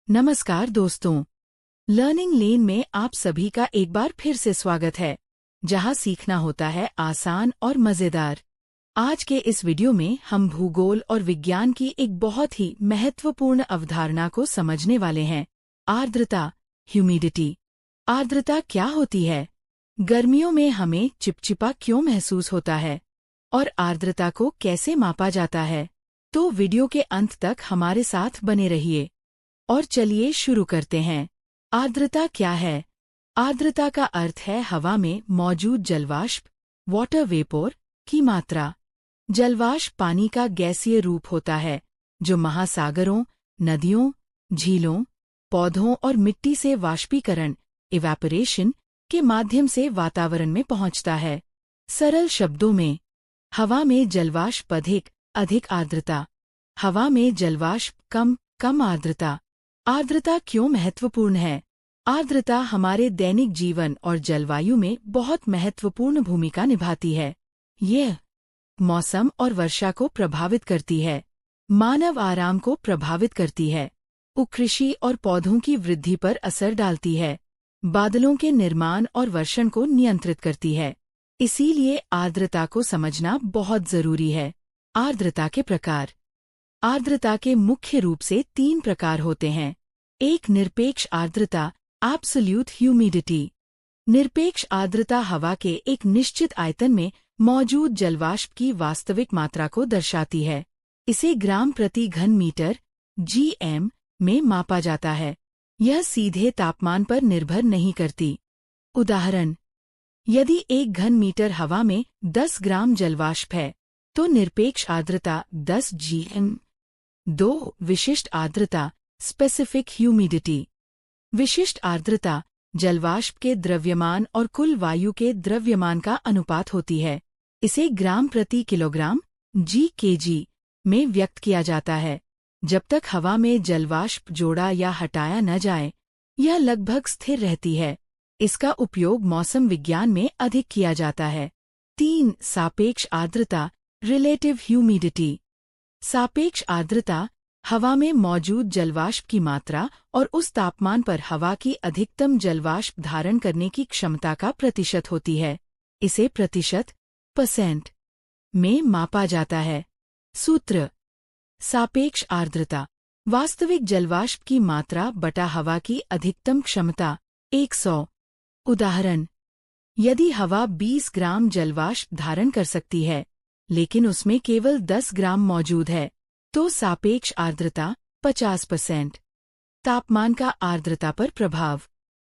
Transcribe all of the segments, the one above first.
नमस्कार दोस्तों, लर्निंग लेन में आप सभी का एक बार फिर से स्वागत है, जहां सीखना होता है आसान और मजेदार। आज के इस वीडियो में हम भूगोल और विज्ञान की एक बहुत ही महत्वपूर्ण अवधारणा को समझने वाले हैं, आर्द्रता, ह्यूमिडिटी। आर्द्रता क्या होती है? गर्मियों में हमें चिपचिपा क्यों महसूस होता है? और आर्द्रता को कैसे मापा जाता है? तो वीडियो के अंत तक हमारे साथ बने रहिए। और चलिए शुरू करते हैं। आर्द्रता क्या है? आर्द्रता का अर्थ है हवा में मौजूद जलवाष्प, वाटर वेपोर की मात्रा। जलवाष्प पानी का गैसीय रूप होता है, जो महासागरों, नदियों, झीलों, पौधों और मिट्टी से वाष्पीकरण, इवैपोरेशन के माध्यम से वातावरण में पहुंचता है। सरल शब्दों में, हवा में जलवाष्प अधिक आर्द्रता, हवा में जलवाष्प कम आर्द्रता। आर्द्रता क्यों महत्वपूर्ण है? आर्द्रता हमारे दैनिक जीवन और जलवायु में बहुत महत्वपूर्ण भूमिका निभाती है। यह मौसम और वर्षा को प्रभावित करती है, मानव आराम को प्रभावित करती है, कृषि और पौधों की वृद्धि पर असर डालती है, बादलों के निर्माण और वर्षण को नियंत्रित करती है। इसीलिए आर्द्रता को समझना बहुत जरूरी है। आर्द्रता के प्रकार। आर्द्रता के मुख्य रूप से 3 प्रकार होते हैं। एक निरपेक्ष आर्द्रता, एब्सोल्यूट ह्यूमिडिटी। निरपेक्ष आर्द्रता हवा के एक निश्चित आयतन में मौजूद जलवाष्प की वास्तविक मात्रा को दर्शाती है। इसे ग्राम प्रति घन मीटर (GM) में मापा जाता है। यह सीधे तापमान पर निर्भर नहीं करती। उदाहरण: यदि 1 घन मीटर हवा में 10 ग्राम जलवाष्प है, तो निरपेक्ष आर्द्रता 10 GM। 2. विशिष्ट आर्द्रता, स्पेसिफिक ह्यूमिडिटी। विशिष्ट आर्द्रता जलवाष्प के द्रव्यमान और कुल वायु के द्रव्यमान का अनुपात होती है। इसे ग्राम प्रति किलोग्राम (kg) में व्यक्त किया जाता है। जब तक हवा में जलवाष्प जोड़ा या हटाया न जाए, यह लगभग स्थिर रहती है। इसका उपयोग मौसम विज्ञान में अधिक किया जाता है। 3. सापेक्ष आर्द्रता, रिलेटिव ह्यूमिडिटी। सापेक्ष आर्द्रता हवा में मौजूद जलवाष्प की मात्रा और उस तापमान पर हवा की अधिकतम जलवाष्प धारण करने की क्षमता का प्रतिशत होती है। इसे %, में मापा जाता है। सूत्र: सापेक्ष आर्द्रता वास्तविक जलवाष्प की मात्रा बटा हवा की अधिकतम क्षमता 100। उदाहरण: यदि हवा 20 ग्राम जलवाष्प धारण कर सकती है, लेकिन उसमें केवल 10 ग्राम मौजूद है, तो सापेक्ष आर्द्रता 50%। तापमान का आर्द्रता पर प्रभाव।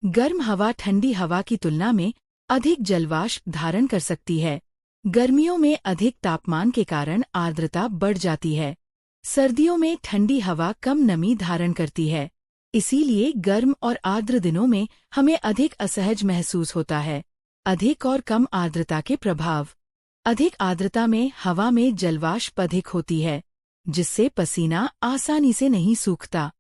गर्म हवा ठंडी हवा की तुलना में अधिक जलवाष्प धारण कर सकती है। गर्मियों में अधिक तापमान के कारण आर्द्रता बढ़ जाती है। सर्दियों में ठंडी हवा कम नमी धारण करती है। इसीलिए गर्म और आर्द्र दिनों में हमें अधिक असहज महसूस होता है। अधिक और कम आर्द्रता के प्रभाव। अधिक आर्द्रता में हवा में जलवाष्प अधिक होती है, जिससे पसीना आसानी से नहीं सूखता।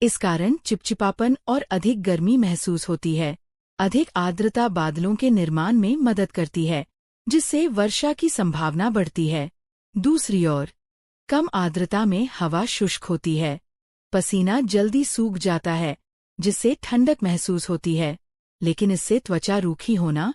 इस कारण चिपचिपापन और अधिक गर्मी महसूस होती है। अधिक आर्द्रता बादलों के निर्माण में मदद करती है, जिससे वर्षा की संभावना बढ़ती है। दूसरी ओर, कम आर्द्रता में हवा शुष्क होती है। पसीना जल्दी सूख जाता है, जिससे ठंडक महसूस होती है, लेकिन इससे त्वचा रूखी होना,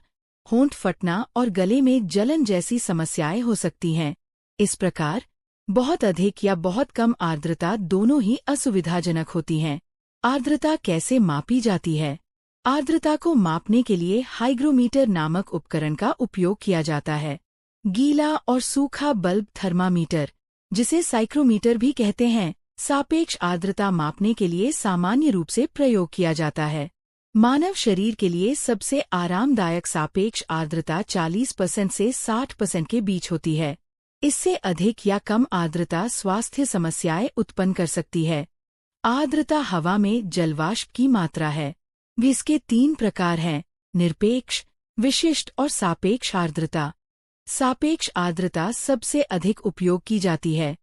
होंठ फटना और गले में जलन जैसी समस्याएं हो सकती हैं। इस प्रकार बहुत अधिक या बहुत कम आर्द्रता दोनों ही असुविधाजनक होती हैं। आर्द्रता कैसे मापी जाती है? आर्द्रता को मापने के लिए हाइग्रोमीटर नामक उपकरण का उपयोग किया जाता है। गीला और सूखा बल्ब थर्मामीटर, जिसे साइक्रोमीटर भी कहते हैं, सापेक्ष आर्द्रता मापने के लिए सामान्य रूप से प्रयोग किया जाता है। मानव शरीर के लिए सबसे आरामदायक सापेक्ष आर्द्रता 40% से 60% के बीच होती है। इससे अधिक या कम आर्द्रता स्वास्थ्य समस्याएं उत्पन्न कर सकती है। आर्द्रता हवा में जलवाष्प की मात्रा है। इसके 3 प्रकार हैं: निरपेक्ष, विशिष्ट और सापेक्ष आर्द्रता। सापेक्ष आर्द्रता सबसे अधिक उपयोग की जाती है।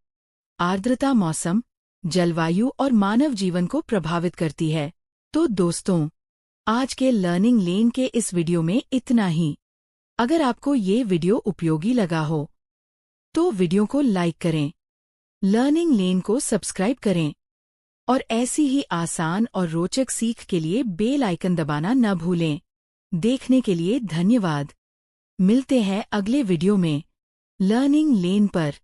आर्द्रता मौसम, जलवायु और मानव जीवन को प्रभावित करती है। तो दोस्तों, आज के लर्निंग लेन के इस वीडियो में इतना ही। अगर आपको ये वीडियो उपयोगी लगा हो, तो वीडियो को लाइक करें, लर्निंग लेन को सब्सक्राइब करें और ऐसी ही आसान और रोचक सीख के लिए बेल आइकन दबाना न भूलें। देखने के लिए धन्यवाद। मिलते हैं अगले वीडियो में लर्निंग लेन पर।